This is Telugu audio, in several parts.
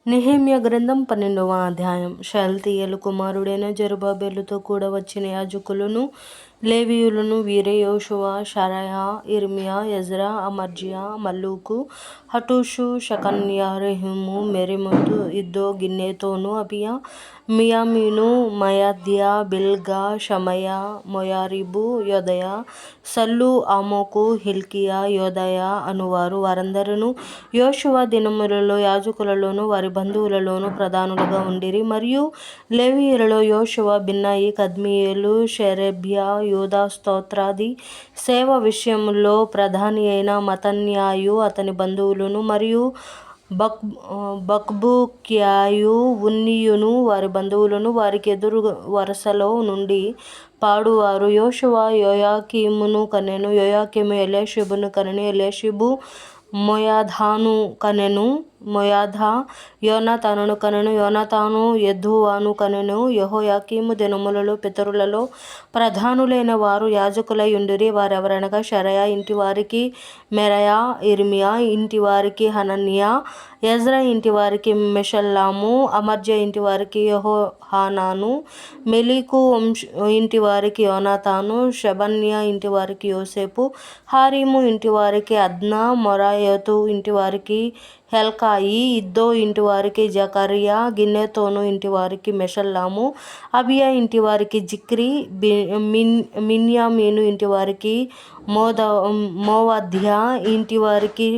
నెహెమ్యా గ్రంథం 12వ అధ్యాయం. షయల్తీయేలు కుమారుడైన జెరుబ్బాబెలుతో కూడా వచ్చిన యాజకులను, లేవీయులను వీరే: యోషువ, షరాయా, ఇర్మీయా, ఎజ్రా, అమర్జియా, మల్లూకు, హటుషు, షెకన్యా, రెహూము, మెరిమోతు, ఇద్దో, గిన్నెతోను, అబియా, మియామీను, మయద్యా, బిల్గా, షమయా, మొయారీబు, యోదయా, సల్లు, ఆమోకు, హిల్కీయా, యోదయా అనువారు. వారందరూ యోషువ దినములలో యాజకులలోను వారి బంధువులలోను ప్రధానులుగా ఉండిరి. మరియు లేవీయులలో యోషువ, బిన్నయి, కద్మీయేలు, షెరేబ్యా, యూదా స్తోత్రాది సేవ విషయములో ప్రధాని అయిన మత్తన్యాయు అతని బంధువులను, మరియు బక్బూక్యాయు, ఉన్నీయును వారి బంధువులను వారికి ఎదురు వరుసలో నుండి పాడువారు. యోషువ యోయాకీమును కనెను. యోయాకీము ఎల్యాషీబును కనెను. ఎల్యాషీబు మోయాదాను కనెను. మోయాదా యోనాతానును కనెను. యోనాతాను యెద్దూవాను కనెను. యెహోయాకీము దినములలో పితరులలో ప్రధానులైన వారు యాజకులై ఉండిరి. వారెవరనగా: షరాయా ఇంటివారికి మెరాయా, ఇర్మీయా ఇంటివారికి హనన్యా, ఎజ్రా ఇంటివారికి మెషుల్లాము, అమర్జ్యా ఇంటివారికి యెహోహానాను, మెలీకు ఇంటివారికి యోనాతాను, షెబన్యా ఇంటివారికి యోసేపు, హారీము ఇంటివారికి అద్నా, మొరాయోతు ఇంటివారికి హెల్కాయి, ఇద్దో ఇంటివారికి జకర్యా, గిన్నెతోను ఇంటివారికి మెషుల్లాము, అబియా ఇంటివారికి జిక్రీ, మిన్యామీను ఇంటివారికి మోవద్యా ఇంటివారికి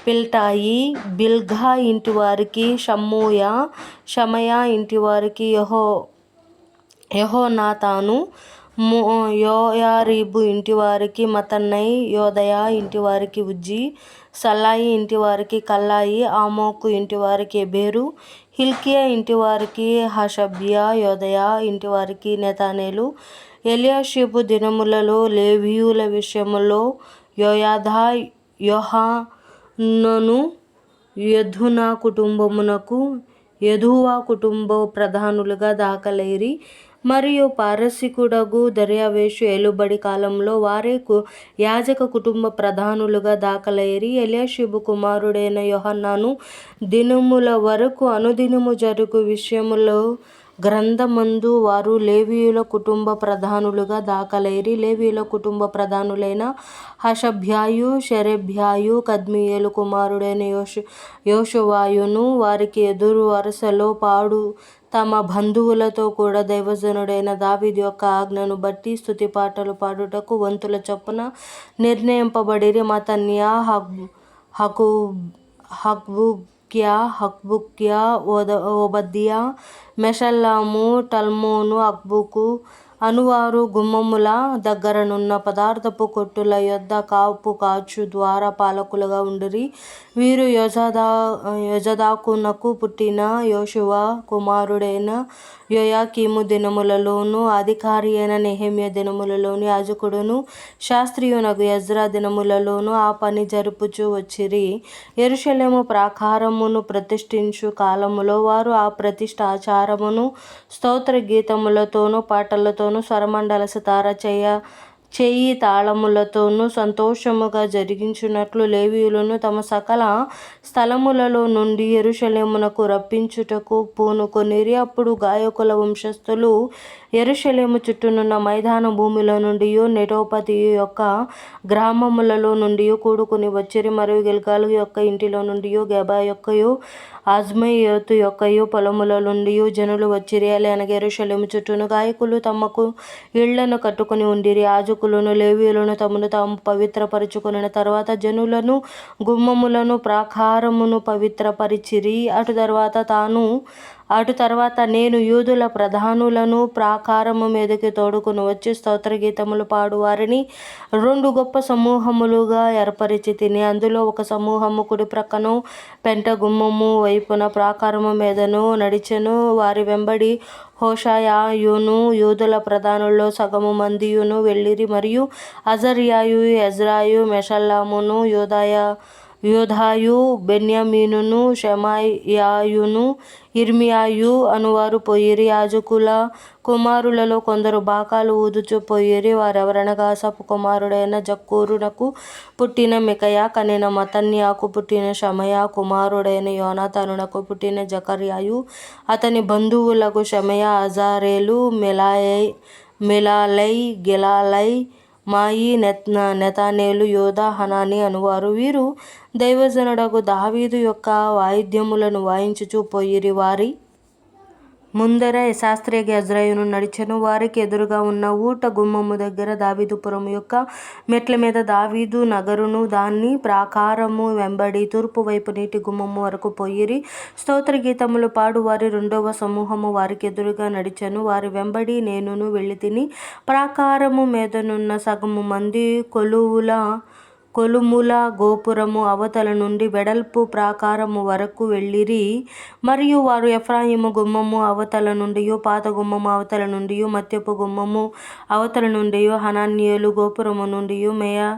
పిల్టాయి, బిల్గా ఇంటివారికి షమ్మూయా, షమయా ఇంటివారికి యెహోనాతాను, యోయారీబు ఇంటివారికి మత్తన్నై, యోదయా ఇంటివారికి ఉజ్జీ, సల్లాయి ఇంటివారికి కల్లాయి, ఆమోకు ఇంటివారికి ఎబెరు, హిల్కీయా ఇంటివారికి హషబ్యా, యోదయా ఇంటివారికి నెతనేలు. ఎల్యాషీబు దినములలో లేవీయుల విషయములో యోయాదా, యోహానాను, యెదునా కుటుంబమునకు యెదువా కుటుంబ ప్రధానులుగా దాఖలైరి. మరియు పారసీకుడగు దర్యావేషు ఏలుబడి కాలములో వారే యాజక కుటుంబ ప్రధానులుగా దాఖలైరి. ఎల్యాషీబు కుమారుడైన యోహానాను దినముల వరకు అనుదినము జరుగు విషయముల గ్రంథమందు వారు లేవీయుల కుటుంబ ప్రధానులుగా దాఖలైరి. లేవీయుల కుటుంబ ప్రధానులైన హషబ్యాయు, షెరేబ్యాయు, కద్మీయేలు కుమారుడైన యోషువాయును వారికి ఎదురు వరుసలో పాడు తమ బంధువులతో కూడా దైవజనుడైన దావీదు యొక్క ఆజ్ఞను బట్టి స్తుతి పాటలు పాడుటకు వంతుల చొప్పున నిర్ణయింపబడిరి. మత్తన్యా, హక్బూక్యా, ఓబద్యా, మెషుల్లాము, టల్మోను, అక్బూకు అనువారు గుమ్మముల దగ్గరనున్న పదార్థపు కొట్టుల యొద్ద కాపు కాచు ద్వారపాలకులుగా ఉండిరి. వీరు యోజాదాకునకు పుట్టిన యోషువ కుమారుడైన యోయాకీము దినములలోను, అధికారి అయిన నెహెమ్యా దినములలోను, యాజకుడును శాస్త్రియునగు ఎజ్రా దినములలోను ఆ పని జరుపుచూ వచ్చిరి. యెరూషలేము ప్రాకారమును ప్రతిష్ఠించు కాలములో వారు ఆ ప్రతిష్ఠ ఆచారమును స్తోత్ర గీతములతోనూ పాటలతోనూ స్వరమండల సితార చేయి తాళములతోనూ సంతోషముగా జరిగించున్నట్లు లేవీయులను తమ సకల స్థలములలో నుండి యెరూషలేమునకు రప్పించుటకు పూనుకొనిరి. అప్పుడు గాయకుల వంశస్థులు యెరూషలేము చుట్టూనున్న మైదాన భూమిలో నుండియు, నెటోపతియు యొక్క గ్రామములలో నుండియు కూడుకుని వచ్చిరి. మరియు గిల్గాలు యొక్క ఇంటిలో నుండియు, గెబా యొక్కయు, అజ్మయోతు యొక్కయు పొలముల నుండియు జనులు వచ్చిరి. అనగా యెరూషలేము చుట్టూను గాయకులు తమకు ఇళ్లను కట్టుకుని ఉండిరి. యాజకులను లేవీయులను తమను తాము పవిత్రపరచుకొనిన తరువాత జనులను, గుమ్మములను, ప్రాకారమును పవిత్రపరచిరి. అటు తర్వాత నేను యూదుల ప్రధానులను ప్రాకారము మీదకి తోడుకుని వచ్చి స్తోత్రగీతములు పాడు వారిని 2 గొప్ప సమూహములుగా ఏర్పరచి తిని. అందులో ఒక సమూహము కుడి ప్రక్కను పెంట గుమ్మము వైపున ప్రాకారము మీదను నడిచెను. వారి వెంబడి హోషాయాయును యూదుల ప్రధానుల్లో సగము మందియును వెళ్ళిరి. మరియు అజర్యాయు, ఎజ్రాయు, మెషుల్లామును, యోధాయు, బెన్యామీనును, షెమాయాయును, ఇర్మియాయు అనువారు పోయిరి. యాజకుల కుమారులలో కొందరు బాకాలు ఊదుచూ పోయిరి. వారెవరనగా ఆసాపు కుమారుడైన జక్కూరునకు పుట్టిన మికయా కనిన మత్తన్యాకు పుట్టిన షమయా, కుమారుడైన యోనాతానునకు పుట్టిన జకర్యాయు, అతని బంధువులకు షమయా, అజారేలు, మెలాలై, గిలాలై, మాయి, నెతనేలు, యోదా, హనాని అనువారు. వీరు దైవజనుడగు దావీదు యొక్క వాయిద్యములను వాయించుచూ పోయిరి. వారి ముందర శాస్త్రియగు యెజ్రెయేలు నడిచెను. వారికి ఎదురుగా ఉన్న ఊట గుమ్మము దగ్గర దావీదుపురము యొక్క మెట్ల మీద దావీదు నగరును దాని ప్రాకారము వెంబడి తూర్పు వైపు నీటి గుమ్మము వరకు పోయిరి. స్తోత్రగీతములు పాడు వారి రెండవ సమూహము వారికి ఎదురుగా నడిచెను. వారి వెంబడి నేనును వెళ్ళితిని. ప్రాకారము మీదనున్న సగము మంది కొలుముల గోపురము అవతల నుండి వెడల్పు ప్రాకారము వరకు వెళ్ళిరి. మరియు వారు ఎఫ్రాయిము గుమ్మము అవతల నుండియు, పాత గుమ్మము అవతల నుండియు, మధ్యపు గుమ్మము అవతల నుండియు, హనాన్యేలు గోపురము నుండియు, మేయా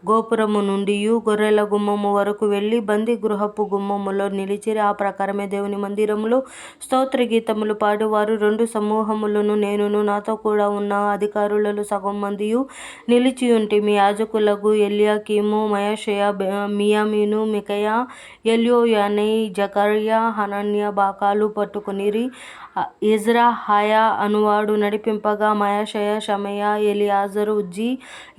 గోపురము నుండియు, గొర్రెల గుమ్మము వరకు వెళ్ళి బంది గృహపు గుమ్మములో నిలిచిరి. ఆ ప్రకారమే దేవుని మందిరములో స్తోత్రగీతములు పాడు వారు రెండు సమూహములను నేనును నాతో కూడా ఉన్న అధికారులలో సగం మందియు నిలిచియుంటిమి. యాజకులగు ఎల్యాకీము, మయషేయ, మియామీను, మికయా, ఎల్యోయనై, జకర్యా, హనన్యా బాకాలు పట్టుకొనిరి. ఇజ్రాహాయా అనువాడు నడిపింపగా మయషేయ, షమయా, ఎలియాజరు, ఉజ్జీ,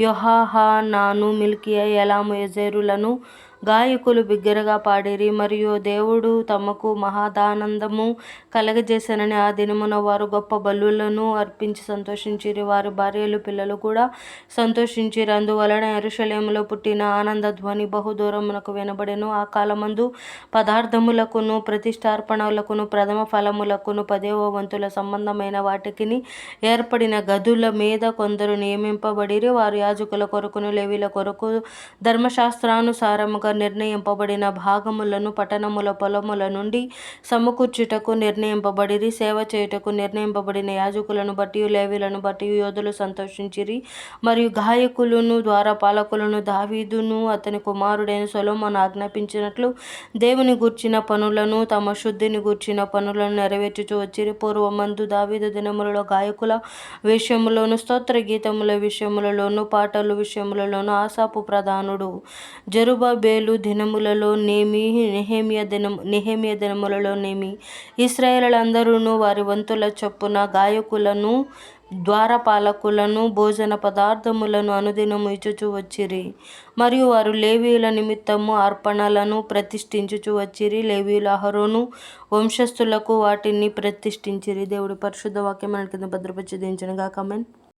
యోహానాను, మిల్కియా, ఎలాము, ఎజేరులను గాయకులు బిగ్గరగా పాడిరి. మరియు దేవుడు తమకు మహదానందము కలగజేసెనని ఆ దినమున వారు గొప్ప బలులను అర్పించి సంతోషించిరి. వారి భార్యలు పిల్లలు కూడా సంతోషించిరి. అందువలన యెరూషలేములో పుట్టిన ఆనంద ధ్వని బహుదూరమునకు వినబడెను. ఆ కాలమందు పదార్థములకును, ప్రతిష్ఠార్పణలకును, ప్రథమ ఫలములకును, 10వ వంతుల సంబంధమైన వాటికిని ఏర్పడిన గదుల మీద కొందరు నియమింపబడిరి. వారు యాజకుల కొరకును లేవీయుల కొరకు ధర్మశాస్త్రానుసారముగా నిర్ణయింపబడిన భాగములను పట్టణముల పొలముల నుండి సమకూర్చుటకు నిర్ణయింపబడిరి. సేవ చేయుటకు నిర్ణయింపబడిన యాజకులను బట్టియు లేవీయులను బట్టియు యోధులు సంతోషించిరి. మరియు గాయకులను, ద్వారపాలకులను దావీదును అతని కుమారుడైన సొలొమోను ఆజ్ఞాపించినట్లు దేవుని గూర్చిన పనులను, తమ శుద్ధిని గూర్చిన పనులను నెరవేర్చుచూ వచ్చిరి. పూర్వమందు దావీదు దినములలో గాయకుల విషయములోను, స్తోత్రగీతముల విషయములలోను, పాటల విషయములలోను ఆసాపు ప్రధానుడు, జెరుబ్బాబెలు దినములలో నేమి, నెహెమీయ దినములలో నేమి, ఇశ్రాయేలీయులందరును వారి వంతుల చొప్పున గాయకులను, ద్వారపాలకులను, భోజన పదార్థములను అనుదినము ఇచ్చుచూ వచ్చిరి. మరియు వారు లేవీయుల నిమిత్తము అర్పణలను ప్రతిష్ఠించుచూ వచ్చిరి. లేవీయులు అహరోను వంశస్థులకు వాటిని ప్రతిష్ఠించిరి. దేవుడి పరిశుద్ధ వాక్యం మన కింద భద్రపరిచి దించును గాక. ఆమేన్.